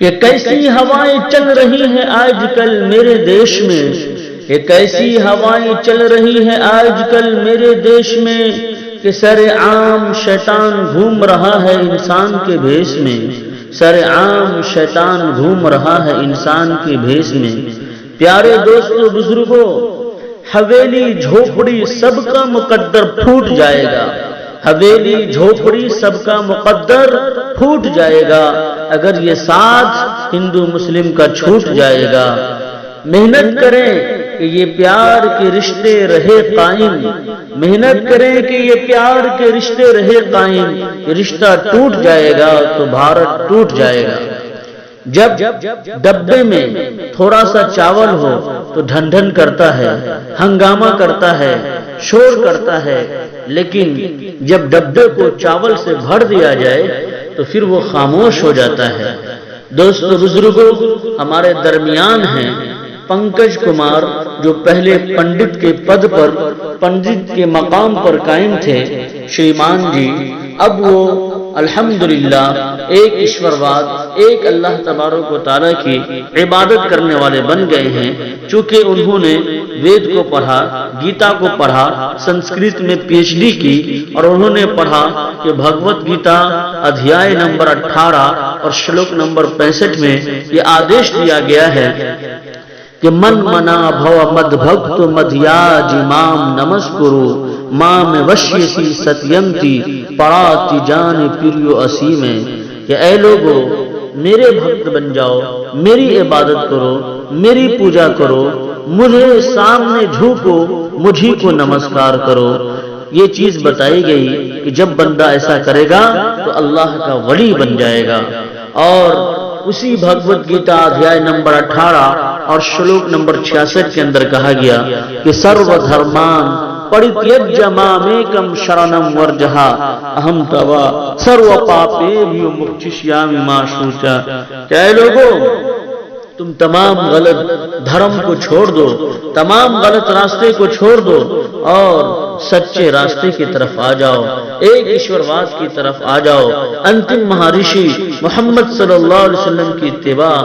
یہ کیسی ہوائیں چل رہی ہیں آج کل میرے دیش میں، یہ کیسی ہوائیں چل رہی ہیں آج کل میرے دیش میں کہ سر عام شیطان گھوم رہا ہے انسان کے بھیس میں، سر عام شیطان گھوم رہا ہے انسان کے بھیس میں۔ پیارے دوستو بزرگوں، حویلی جھوپڑی سب کا مقدر پھوٹ جائے گا، حویلی جھوپڑی سب کا مقدر پھوٹ جائے گا اگر یہ ساتھ ہندو مسلم کا چھوٹ جائے گا۔ محنت کریں کہ یہ پیار کے رشتے رہے قائم، محنت کریں کہ یہ پیار کے رشتے رہے قائم، یہ رشتہ ٹوٹ جائے گا تو بھارت ٹوٹ جائے گا۔ جب ڈبے میں تھوڑا سا چاول ہو تو ڈھن ڈھن کرتا ہے، ہنگامہ کرتا ہے، شور کرتا ہے، لیکن جب ڈبے کو چاول سے بھر دیا جائے تو پھر وہ خاموش ہو جاتا ہے۔ دوستو بزرگوں، ہمارے درمیان ہیں پنکج کمار، جو پہلے پنڈت کے پد پر، پنڈت کے مقام پر قائم تھے شریمان جی، اب وہ الحمدللہ ایک ایشورواد، ایک اللہ تبارک و تعالیٰ کی عبادت کرنے والے بن گئے ہیں، چونکہ انہوں نے وید کو پڑھا، گیتا کو پڑھا، سنسکرت میں پی ایچ ڈی کی، اور انہوں نے پڑھا کہ بھگوت گیتا ادھیائے نمبر 18 اور شلوک نمبر 65 میں یہ آدیش دیا گیا ہے کہ من منا بھو مد بھکت مدھیاج مام نمسکرو مام وشیسی ستینتی پڑاتی جان پریو اسی میں، کہ اے لوگو میرے بھکت بن جاؤ، میری عبادت کرو، میری پوجا کرو، مجھے سامنے جھکو، مجھی کو نمسکار کرو۔ یہ چیز بتائی گئی کہ جب بندہ ایسا کرے گا تو اللہ کا ولی بن جائے گا۔ اور اسی بھگوت گیتا ادھیائے نمبر 18 اور شلوک نمبر 66 کے اندر کہا گیا کہ سرو دھرمان پریتیج්ય مامیکم شرنم ورجہا اہم توا سرو پاپیبھیو موکشیامی ما شوچا، کہ اے لوگوں تم تمام غلط دھرم کو چھوڑ دو، تمام غلط راستے کو چھوڑ دو اور سچے راستے کی طرف آ جاؤ، ایک ایشورواد کی طرف آ جاؤ، انتم مہارشی محمد صلی اللہ علیہ وسلم کی اتباع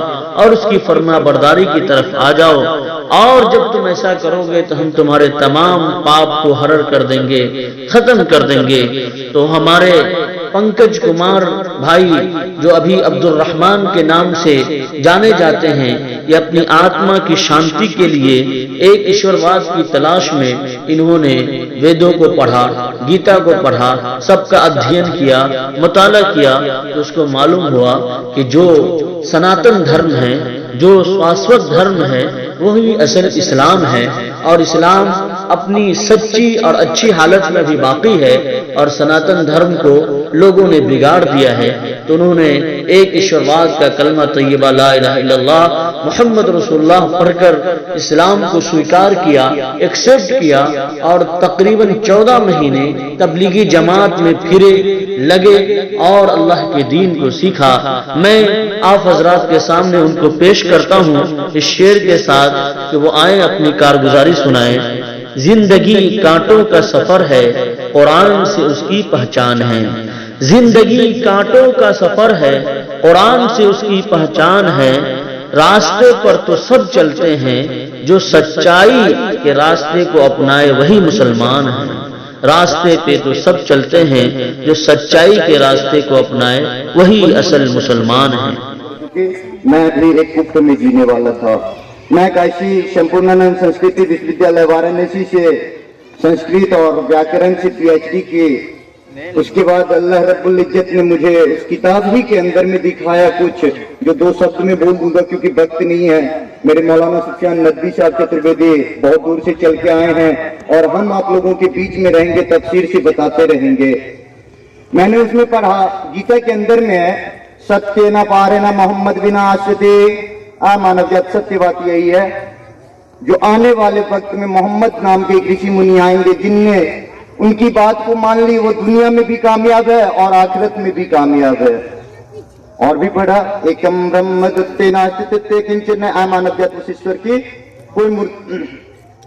اور اس کی فرما برداری کی طرف آ جاؤ، اور جب تم ایسا کرو گے تو ہم تمہارے تمام پاپ کو حرر کر دیں گے، ختم کر دیں گے۔ تو ہمارے پنکج کمار بھائی، جو ابھی عبد الرحمن کے نام سے جانے جاتے ہیں، یہ اپنی آتما کی شانتی کے لیے ایک ایشورواد کی تلاش میں انہوں نے ویدوں کو پڑھا، گیتا کو پڑھا، سب کا ادھین کیا، مطالعہ کیا، تو اس کو معلوم ہوا کہ جو سناتن دھرم ہے، جو شاشوت دھرم ہے، وہی اصل اسلام ہے، اور اسلام اپنی سچی اور اچھی حالت میں بھی باقی ہے، اور سناتن دھرم کو لوگوں نے بگاڑ دیا ہے۔ تو انہوں نے ایک ایشورواد کا کلمہ طیبہ لا الہ الا اللہ محمد رسول اللہ پڑھ کر اسلام کو سویکار کیا، ایکسپٹ کیا، اور تقریباً 14 مہینے تبلیغی جماعت میں پھرے، لگے اور اللہ کے دین کو سیکھا۔ میں آپ حضرات کے سامنے ان کو پیش کرتا ہوں اس شعر کے ساتھ کہ وہ آئیں اپنی کارگزاری سنائیں۔ زندگی کانٹوں کا سفر ہے، قرآن سے اس کی پہچان ہے، زندگی کانٹوں کا سفر ہے، قرآن سے اس کی پہچان ہے، راستے پر تو سب چلتے ہیں، جو سچائی کے راستے کو اپنائے وہی مسلمان ہیں، راستے پہ تو سب چلتے ہیں، جو سچائی کے راستے کو اپنائے وہی اصل مسلمان ہیں۔ میں بھی ایک گفت میں جینے والا تھا۔ میں کاشی شمپورنانند سنسکرتی وشودیالیہ وارانسی سے سنسکرت اور ویاکرن سے پی ایچ ڈی کی۔ اس کے بعد اللہ رب العزت نے مجھے اس کتاب ہی کے اندر میں دکھایا کچھ جو 2 شبد میں بول دوں گا کیونکہ وقت نہیں ہے۔ میرے مولانا سفیان ندوی صاحب چترویدی بہت دور سے چل کے آئے ہیں اور ہم آپ لوگوں کے بیچ میں رہیں گے، تفسیر سے بتاتے رہیں گے۔ میں نے اس میں پڑھا، گیتا کے اندر میں ہے ستیہ نہ پارے نہ محمد بنا آشتے، مانویت ستیہ بات یہی ہے، جو آنے والے وقت میں محمد نام کے ایک رشی منی آئیں گے جن نے ان کی بات کو مان لی، وہ دنیا میں بھی کامیاب ہے اور آخرت میں بھی کامیاب ہے۔ اور بھی پڑھا ایکم برہم دتے ناشتے کنچن، مانویت وشیشور کی کوئی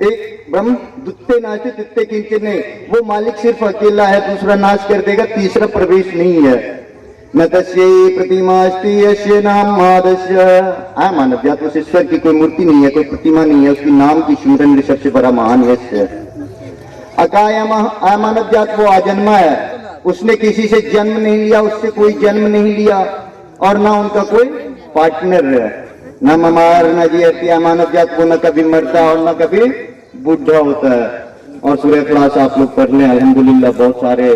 ایک برہم دتے ناشتے کنچن، وہ مالک صرف اکیلا ہے، دوسرا ناش کر دے گا، تیسرا پرویش نہیں ہے۔ न तस्यै प्रतिमास्ति यस्य नामादस्य। मानव जात, उस ईश्वर की कोई मूर्ति नहीं है, कोई प्रतिमा नहीं है, उसकी नाम की सुमिरन सबसे बड़ा महान यश। अकायम, मानव जात वो अजन्मा है, उसने किसी से जन्म नहीं लिया, उससे कोई जन्म नहीं लिया, और ना उनका कोई पार्टनर है। न ममार न जियती, मानव जात वो न कभी मरता और न कभी बूढ़ा होता है। और सूरह इखलास आप लोग पढ़ लें, अल्हम्दुलिल्लाह बहुत सारे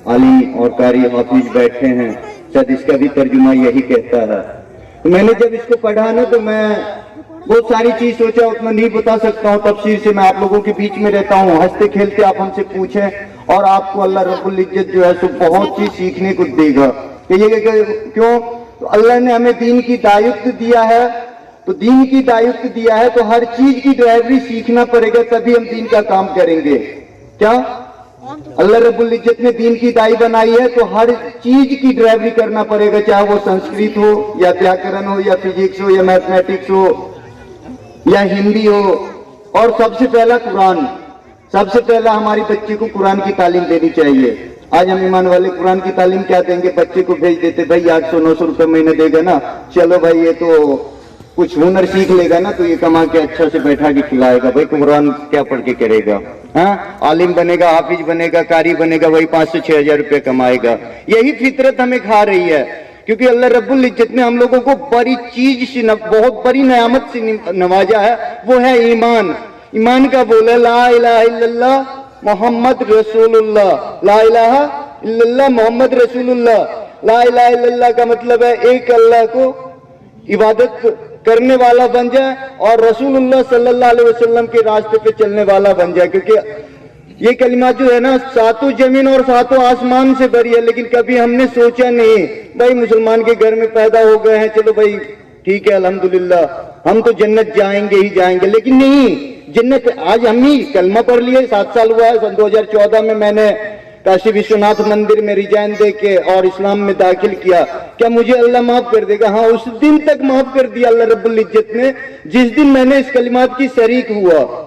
आलिम और कारी हाफिज बैठे हैं, शायद इसका भी तर्जुमा यही कहता है। तो मैंने जब इसको पढ़ा ना, तो मैं बहुत सारी चीज सोचा, उतना नहीं बता सकता हूँ तफसीर से। मैं आप लोगों के बीच में रहता हूँ, हंसते खेलते आप हमसे पूछें, और आपको अल्लाह रब्बुल इज्जत जो है सो बहुत चीज सीखने को देगा। क्यों? तो अल्लाह ने हमें दीन की दायित्व दिया है, तो दीन की दायित्व दिया है तो हर चीज की ड्राइवरी सीखना पड़ेगा, तभी हम दीन का काम करेंगे। क्या अल्लाह रब्बुल इज्जत ने दीन की दाई बनाई है, तो हर चीज की ड्राइवरी करना पड़ेगा, चाहे वो संस्कृत हो या व्याकरण हो या फिजिक्स हो या मैथमेटिक्स हो या हिंदी हो। और सबसे पहला कुरान, सबसे पहला हमारी बच्चे को कुरान की तालीम देनी चाहिए। आज हम ईमान वाले कुरान की तालीम क्या देंगे? बच्चे को भेज देते, भाई 800-900 रुपए महीने देगा ना, चलो भाई ये तो कुछ हुनर सीख लेगा ना, तो ये कमा के अच्छा से बैठा के खिलाएगा। भाई कुरान क्या पढ़ के करेगा? हाँ, आलिम बनेगा, हाफिज बनेगा, कारी बनेगा, वही 500-6 हजार रुपये कमाएगा। यही फितरत हमें खा रही है, क्योंकि अल्लाह रब्बुल इज्जत ने हम लोगों को बड़ी चीज से, बहुत बड़ी नेमत से नवाजा है, वो है ईमान। ईमान का बोले ला इलाहा इल्लल्लाह मोहम्मद रसूलुल्लाह, ला इलाहा इल्लल्लाह मोहम्मद रसूलुल्लाह। ला इलाहा इल्लल्लाह का मतलब है एक अल्लाह को इबादत करने वाला बन जाए और रसूलुल्लाह सल्लल्लाहु अलैहि वसल्लम के रास्ते पे चलने वाला बन जाए। क्योंकि ये कलिमा जो है ना, सातों जमीन और सातों आसमान से भरी है, लेकिन कभी हमने सोचा नहीं भाई मुसलमान के घर में पैदा हो गए हैं, चलो भाई ठीक है अल्हम्दुलिल्लाह हम तो जन्नत जाएंगे ही जाएंगे। लेकिन नहीं, जन्नत आज हम ही कलमा पढ़ लिए, 7 साल हुआ है। सन 2014 में मैंने काशी विश्वनाथ मंदिर में रिजाइन दे के और इस्लाम में दाखिल किया। क्या मुझे अल्लाह माफ कर देगा? हाँ, उस दिन तक माफ कर दिया अल्लाह रब्बुल इज्जत ने, जिस दिन मैंने इस कलिमात की शरीक हुआ।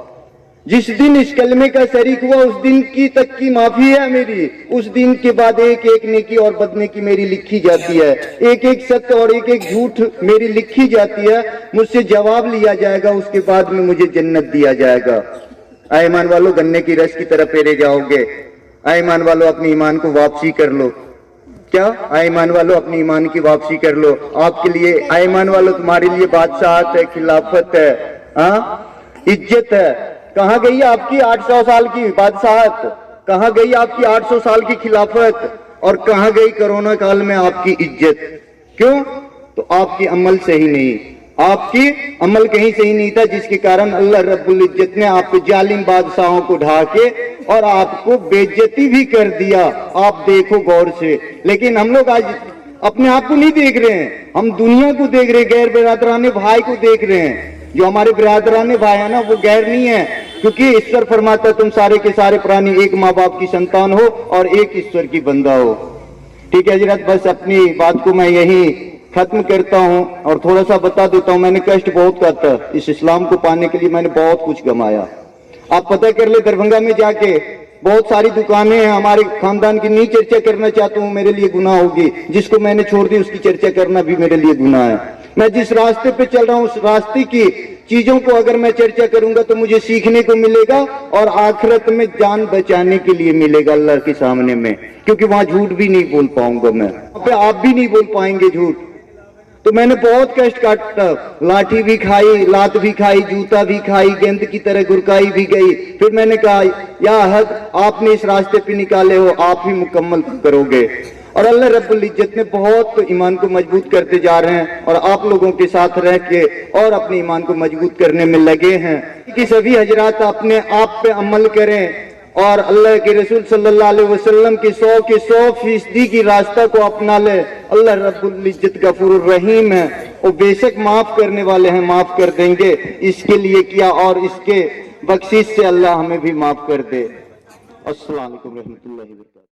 जिस दिन इस कलमे का शरीक हुआ, उस दिन की तक की माफी है मेरी। उस दिन के बाद एक एक नेकी और बदनेकी मेरी लिखी जाती है, एक एक सत्य और एक एक झूठ मेरी लिखी जाती है। मुझसे जवाब लिया जाएगा, उसके बाद में मुझे जन्नत दिया जाएगा। आए ईमान वालों, गन्ने की रस की तरह पेरे जाओगे। आए ईमान वालों, अपनी ईमान को वापसी कर लो। क्या? आए ईमान वालों, अपनी ईमान की वापसी कर लो। आपके लिए, आए ईमान वालों, तुम्हारे लिए बादशाहत है, खिलाफत है, इज्जत है। कहाँ गई आपकी 800 साल की बादशाहत? कहाँ गई आपकी 800 साल की खिलाफत? और कहाँ गई कोरोना काल में आपकी इज्जत? क्यों? तो आपकी अमल सही नहीं, आपकी अमल कहीं सही नहीं था, जिसके कारण अल्लाह रब्बुल इज्जत ने आप पे जालिम बादशाहों को ढा के और आपको बेइज्जती भी कर दिया। आप देखो गौर से। लेकिन हम लोग आज अपने आप को नहीं देख रहे हैं, हम दुनिया को देख रहे हैं, गैर बिरादराने भाई को देख रहे हैं। जो हमारे बिरादराने भाई है ना, वो गैर नहीं है, क्योंकि ईश्वर फरमाता तुम सारे के सारे प्राणी एक माँ बाप की संतान हो और एक ईश्वर की बंदा हो। ठीक है हजरत, बस अपनी बात को मैं यही खत्म करता हूँ और थोड़ा सा बता देता हूँ। मैंने कष्ट बहुत करता, इस इस्लाम को पाने के लिए मैंने बहुत कुछ गमाया। आप पता कर ले, दरभंगा में जाके बहुत सारी दुकानें हैं हमारे खानदान की, नहीं चर्चा करना चाहता हूँ, मेरे लिए गुनाह होगी। जिसको मैंने छोड़ दी उसकी चर्चा करना भी मेरे लिए गुनाह है। मैं जिस रास्ते पे चल रहा हूँ, उस रास्ते की चीजों को अगर मैं चर्चा करूंगा तो मुझे सीखने को मिलेगा और आखिरत में जान बचाने के लिए मिलेगा अल्लाह के सामने में, क्योंकि वहां झूठ भी नहीं बोल पाऊंगा मैं, वहां पे आप भी नहीं बोल पाएंगे झूठ। तो मैंने बहुत कष्ट काटा, लाठी भी खाई, लात भी खाई, जूता भी खाई, गेंद की तरह गुरकाई भी गई। फिर मैंने कहा या हद, आपने इस रास्ते पे निकाले हो, आप ही मुकम्मल करोगे। और अल्लाह रब्बुल इज्जत ने बहुत ईमान को मजबूत करते जा रहे हैं और आप लोगों के साथ रह के और अपने ईमान को मजबूत करने में लगे हैं कि सभी हजरात अपने आप पे अमल करें और अल्लाह के रसूल सल्लल्लाहु अलैहि वसल्लम के 100% की रास्ता को अपना ले। अल्लाह रब्बुल इज्जत गफूर रहीम है, वो बेशक माफ करने वाले हैं, माफ कर देंगे। इसके लिए किया और इसके बख्शिश से अल्लाह हमें भी माफ कर दे। अस्सलाम वालेकुम रहमतुल्लाहि व बरकातहू।